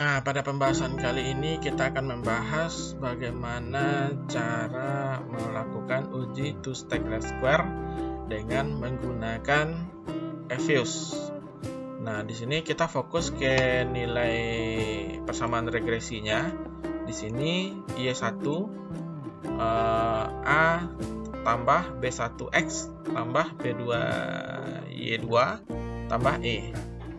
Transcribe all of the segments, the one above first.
Nah, pada pembahasan kali ini kita akan membahas bagaimana cara melakukan uji two-stack least square dengan menggunakan EViews. Nah, di sini kita fokus ke nilai persamaan regresinya. Di sini Y1 A tambah B1X tambah B2Y2 tambah E.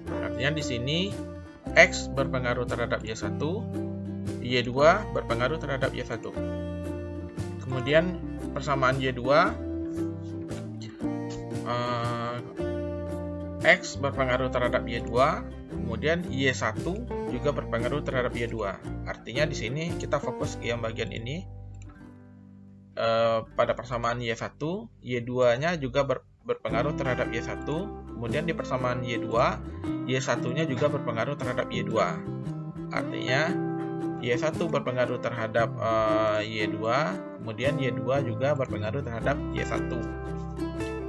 Artinya di sini X berpengaruh terhadap Y1, Y2 berpengaruh terhadap Y1. Kemudian persamaan Y2, X berpengaruh terhadap Y2, kemudian Y1 juga berpengaruh terhadap Y2. Artinya di sini kita fokus ke yang bagian ini. Pada persamaan Y1, Y2-nya juga berpengaruh terhadap Y1. Kemudian di persamaan Y2, Y1-nya juga berpengaruh terhadap Y2. Artinya Y1 berpengaruh terhadap Y2, kemudian Y2 juga berpengaruh terhadap Y1.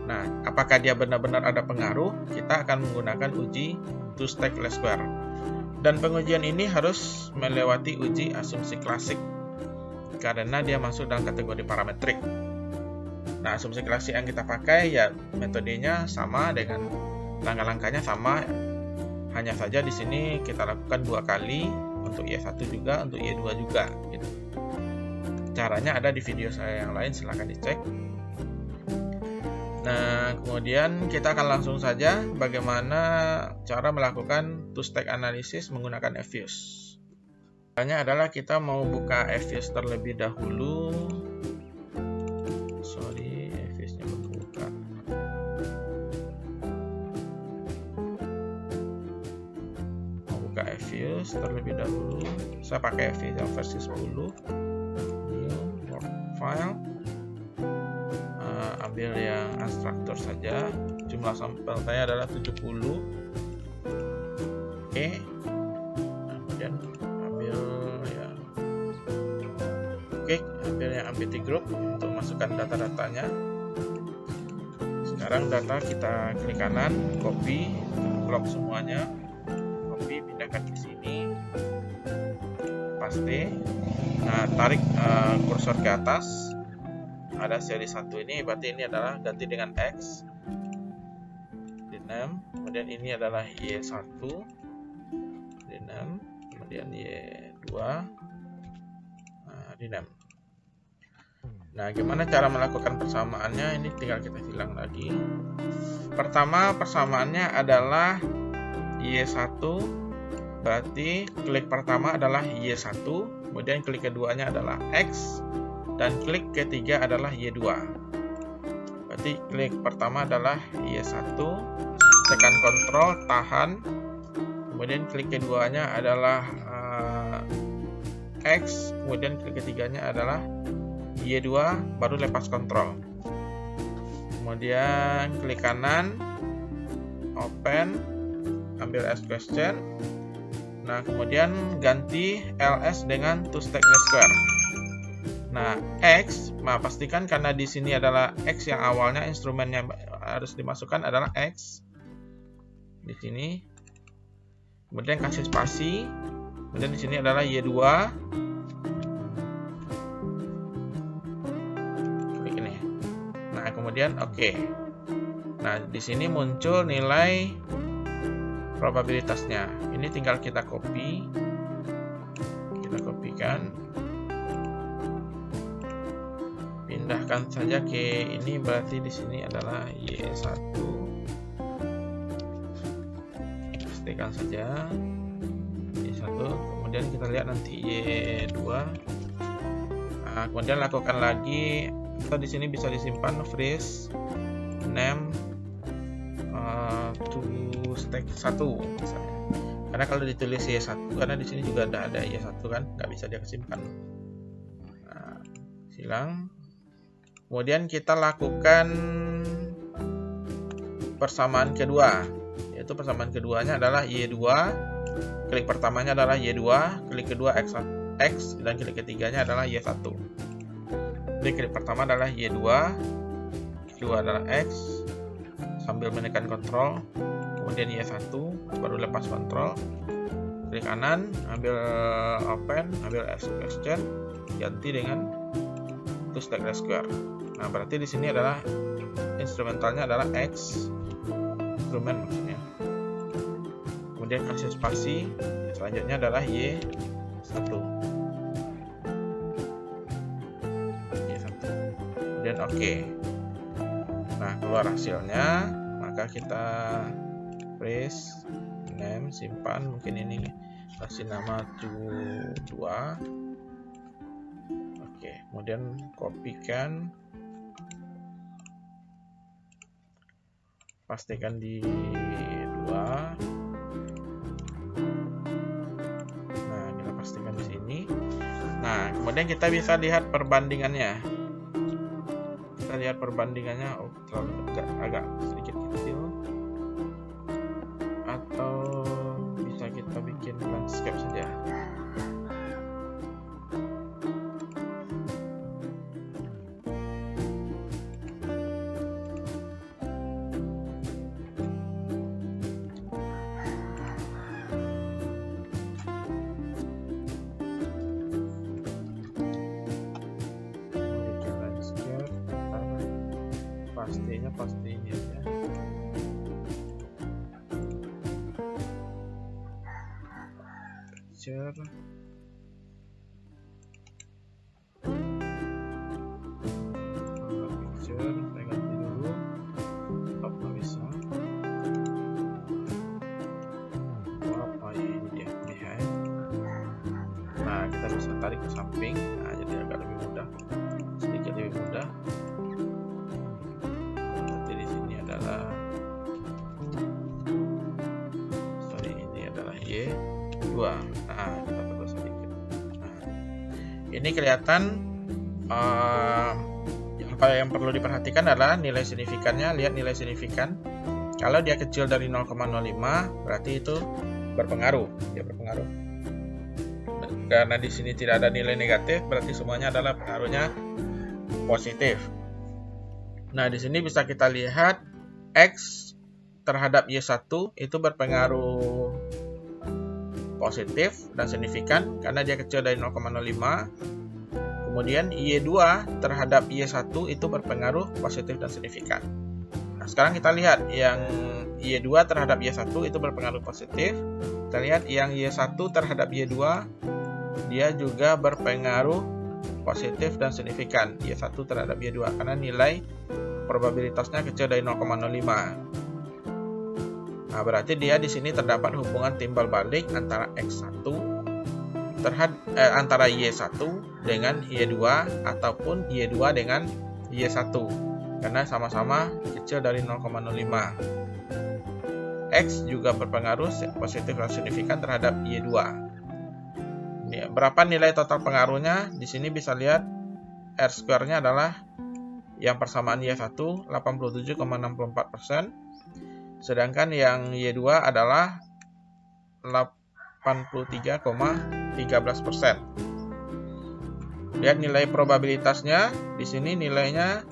Nah, apakah dia benar-benar ada pengaruh? Kita akan menggunakan uji two-stack least square. Dan pengujian ini harus melewati uji asumsi klasik karena dia masuk dalam kategori parametrik. Nah, asumsi klasik yang kita pakai ya metodenya sama dengan langkah-langkahnya sama, hanya saja di sini kita lakukan 2 kali untuk Y1 juga, untuk Y2 juga gitu. Caranya ada di video saya yang lain, silahkan dicek. Nah, kemudian kita akan langsung saja bagaimana cara melakukan two-stack analysis menggunakan EViews. Caranya adalah kita mau buka EViews terlebih dahulu. EViews-nya belum buka. Mau buka EViews terlebih dahulu. Saya pakai EViews yang versi 10. New Word File. Ambil yang instruktur saja. Jumlah sampel saya adalah 70. Oke. Kemudian ambil yang empty group untuk masukkan data-datanya. Sekarang data kita klik kanan, copy, blok semuanya, copy, pindahkan ke sini, paste. Nah, tarik kursor ke atas. Ada seri 1 ini, berarti ini adalah ganti dengan X, rename. Kemudian ini adalah Y1, rename. Kemudian Y2, rename. Nah, gimana cara melakukan persamaannya? Ini tinggal kita hilang lagi. Pertama, persamaannya adalah Y1, berarti klik pertama adalah Y1, kemudian klik keduanya adalah X, dan klik ketiga adalah Y2. Berarti klik pertama adalah Y1, tekan Ctrl, tahan, kemudian klik keduanya adalah X, kemudian klik ketiganya adalah Y2, baru lepas kontrol. Kemudian klik kanan, open, ambil as question. Nah, kemudian ganti ls dengan two-stack least square. Nah, X, pastikan karena di sini adalah X yang awalnya instrumennya harus dimasukkan adalah X. Di sini. Kemudian kasih spasi. Kemudian di sini adalah Y2. Kemudian oke. Nah, di sini muncul nilai probabilitasnya. Ini tinggal kita copy. Kita kopikan. Pindahkan saja ke ini, berarti di sini adalah Y1. Pastikan saja Y1. Kemudian kita lihat nanti Y2. Nah, kemudian lakukan lagi. Atau di sini bisa disimpan freeze name to stack 1 misalnya. Karena kalau ditulis Y1, karena di sini juga ada Y1 kan, nggak bisa dia kesimpan. Nah, silang. Kemudian kita lakukan persamaan kedua, yaitu persamaan keduanya adalah Y2. Klik pertamanya adalah Y2, klik kedua X, dan klik ketiganya adalah Y1. Jadi klik pertama adalah Y2, kedua adalah X, sambil menekan kontrol, kemudian Y1, baru lepas kontrol, klik kanan, ambil open, ambil exception, ganti dengan to stack less square. Nah, berarti di sini adalah instrumentalnya adalah X instrumen maksudnya. Kemudian kasih spasi, selanjutnya adalah Y1. Kemudian oke. Nah, keluar hasilnya, maka kita freeze, name, simpan, mungkin ini kasih nama 2. Oke, kemudian kopikan, pastikan di 2. Nah, kita pastikan di sini. Nah, kemudian kita bisa lihat perbandingannya. Kita lihat perbandingannya, terlalu agak sedikit kecil, atau bisa kita bikin landscape saja. Pasti ini aja. Picture. Picture, saya ganti dulu. Stop, nggak bisa. Apa ini dia? Behind. Nah, kita bisa tarik ke samping. Nah, jadi agak lebih mudah. Sedikit lebih mudah. Y2. Nah, kita perlu sedikit. Nah, ini kelihatan apa yang perlu diperhatikan adalah nilai signifikannya. Lihat nilai signifikan. Kalau dia kecil dari 0,05, berarti itu berpengaruh. Dia berpengaruh. Karena di sini tidak ada nilai negatif, berarti semuanya adalah pengaruhnya positif. Nah, di sini bisa kita lihat X terhadap Y1 itu berpengaruh positif dan signifikan karena dia kecil dari 0,05. Kemudian Y2 terhadap Y1 itu berpengaruh positif dan signifikan. Nah, sekarang kita lihat yang Y2 terhadap Y1 itu berpengaruh positif. Kita lihat yang Y1 terhadap Y2 dia juga berpengaruh positif dan signifikan. Y1 terhadap Y2 karena nilai probabilitasnya kecil dari 0,05. Nah, berarti dia di sini terdapat hubungan timbal balik antara X1 antara Y1 dengan Y2 ataupun Y2 dengan Y1 karena sama-sama kecil dari 0,05. X juga berpengaruh positif dan signifikan terhadap Y2. Ini, berapa nilai total pengaruhnya? Di sini bisa lihat R-square-nya adalah yang persamaan Y1 87,64%. Sedangkan yang Y2 adalah 83,13%. Lihat nilai probabilitasnya. Di sini nilainya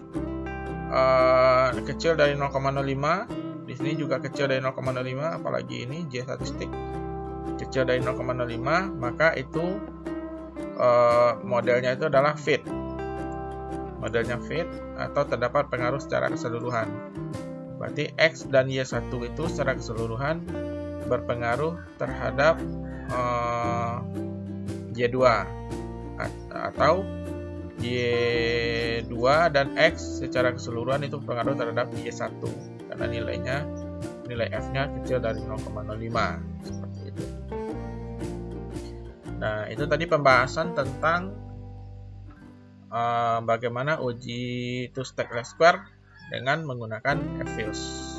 kecil dari 0,05. Di sini juga kecil dari 0,05. Apalagi ini J statistik kecil dari 0,05. Maka itu modelnya itu adalah fit. Modelnya fit atau terdapat pengaruh secara keseluruhan. Berarti X dan Y1 itu secara keseluruhan berpengaruh terhadap Y2 atau Y2 dan X secara keseluruhan itu berpengaruh terhadap Y1 karena nilai F-nya kecil dari 0,05 seperti itu. Nah, itu tadi pembahasan tentang bagaimana uji two stack less square dengan menggunakan FViews.